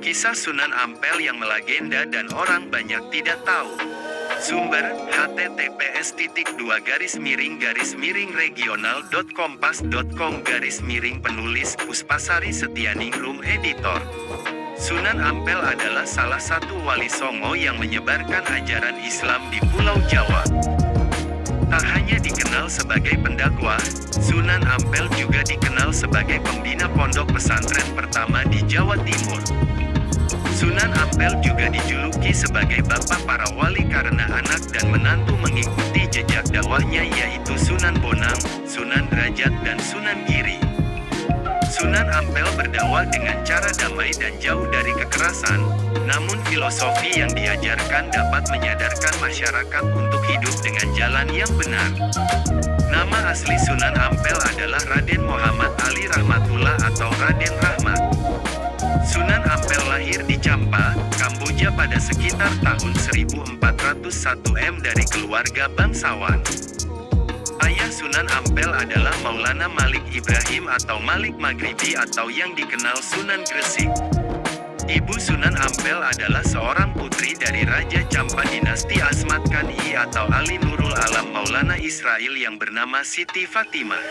Kisah Sunan Ampel yang melegenda dan orang banyak tidak tahu. Sumber, https://regional.kompas.com/, penulis, Puspasari Setianingrum, editor. Sunan Ampel adalah salah satu wali Songo yang menyebarkan ajaran Islam di Pulau Jawa. Tak hanya dikenal sebagai pendakwah, Sunan Ampel juga dikenal sebagai pembina pondok pesantren pertama di Jawa Timur. Sunan Ampel juga dijuluki sebagai bapak para wali karena anak dan menantu mengikuti jejak dakwahnya, yaitu Sunan Bonang, Sunan Derajat dan Sunan Giri. Sunan Ampel berdakwah dengan cara damai dan jauh dari kekerasan, namun filosofi yang diajarkan dapat menyadarkan masyarakat untuk hidup dengan jalan yang benar. Nama asli Sunan Ampel adalah Raden Muhammad Ali Rahmatullah atau Raden Rahmat. Sunan Ampel lahir di Champa, Kamboja pada sekitar tahun 1401 dari keluarga bangsawan. Ayah Sunan Ampel adalah Maulana Malik Ibrahim atau Malik Maghribi atau yang dikenal Sunan Gresik. Ibu Sunan Ampel adalah seorang putri dari Raja Champa dinasti Asmat Kan'i atau Ali Nurul Alam Maulana Israel yang bernama Siti Fatimah.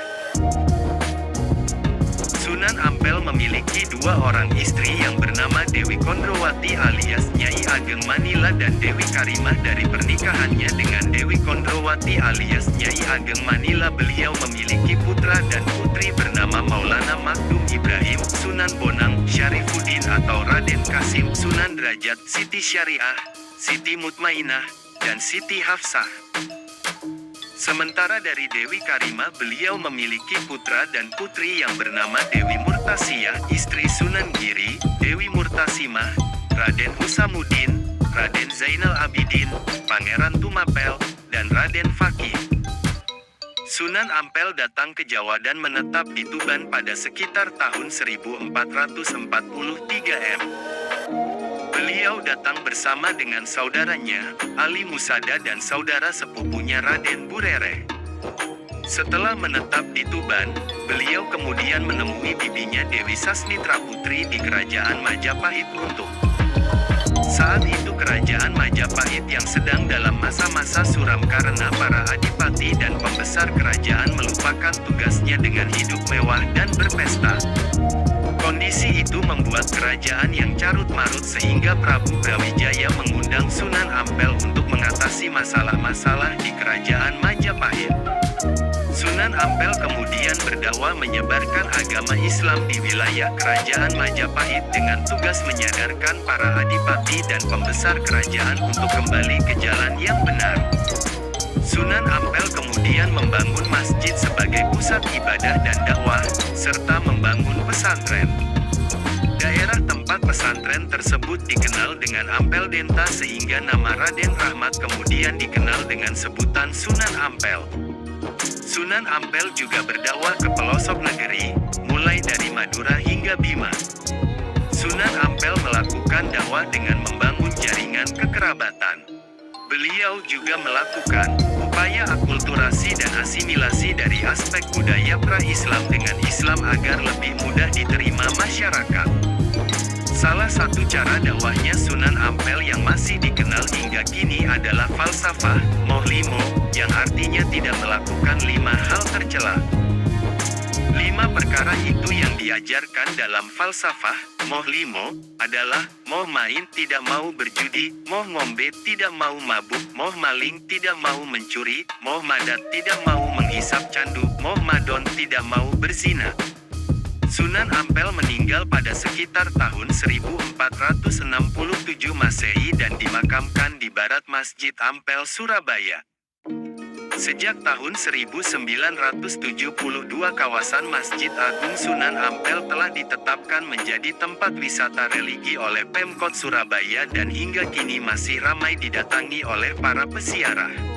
Sunan Ampel memiliki dua orang istri yang bernama Dewi Kondrowati alias Nyai Ageng Manila dan Dewi Karimah. Dari pernikahannya dengan Dewi Kondrowati alias Nyai Ageng Manila, beliau memiliki putra dan putri bernama Maulana Makdum Ibrahim, Sunan Bonang, Syarifuddin atau Raden Kasim, Sunan Derajat, Siti Syariah, Siti Mutmainah, dan Siti Hafsah. Sementara dari Dewi Karimah, beliau memiliki putra dan putri yang bernama Dewi Murtasiyah, istri Sunan Giri, Dewi Murtasimah, Raden Husamuddin, Raden Zainal Abidin, Pangeran Tumapel, dan Raden Fakih. Sunan Ampel datang ke Jawa dan menetap di Tuban pada sekitar tahun 1443 Beliau datang bersama dengan saudaranya, Ali Musada dan saudara sepupunya Raden Burere. Setelah menetap di Tuban, beliau kemudian menemui bibinya Dewi Sasmitra Putri di kerajaan Majapahit untuk. Saat itu kerajaan Majapahit yang sedang dalam masa-masa suram karena para adipati dan pembesar kerajaan melupakan tugasnya dengan hidup mewah dan berpesta. Kondisi itu membuat kerajaan yang carut-marut sehingga Prabu Brawijaya mengundang Sunan Ampel untuk mengatasi masalah-masalah di kerajaan Majapahit. Sunan Ampel kemudian berdakwah menyebarkan agama Islam di wilayah kerajaan Majapahit dengan tugas menyadarkan para adipati dan pembesar kerajaan untuk kembali ke jalan yang benar. Sunan Ampel kemudian membangun masjid sebagai pusat ibadah dan dakwah, serta membangun pesantren. Daerah tempat pesantren tersebut dikenal dengan Ampel Denta sehingga nama Raden Rahmat kemudian dikenal dengan sebutan Sunan Ampel. Sunan Ampel juga berdakwah ke pelosok negeri, mulai dari Madura hingga Bima. Sunan Ampel melakukan dakwah dengan membangun jaringan kekerabatan. Beliau juga melakukan upaya akulturasi dan asimilasi dari aspek budaya pra-Islam dengan Islam agar lebih mudah diterima masyarakat. Salah satu cara dakwahnya Sunan Ampel yang masih dikenal hingga kini adalah falsafah, mohlimo, yang artinya tidak melakukan 5 hal tercela. 5 perkara itu yang diajarkan dalam falsafah, mohlimo, adalah moh main tidak mau berjudi, moh ngombe tidak mau mabuk, moh maling tidak mau mencuri, moh madat tidak mau menghisap candu, moh madon tidak mau berzina. Sunan Ampel meninggal pada sekitar tahun 1467 Masehi dan dimakamkan di barat Masjid Ampel, Surabaya. Sejak tahun 1972 kawasan Masjid Agung Sunan Ampel telah ditetapkan menjadi tempat wisata religi oleh Pemkot Surabaya dan hingga kini masih ramai didatangi oleh para peziarah.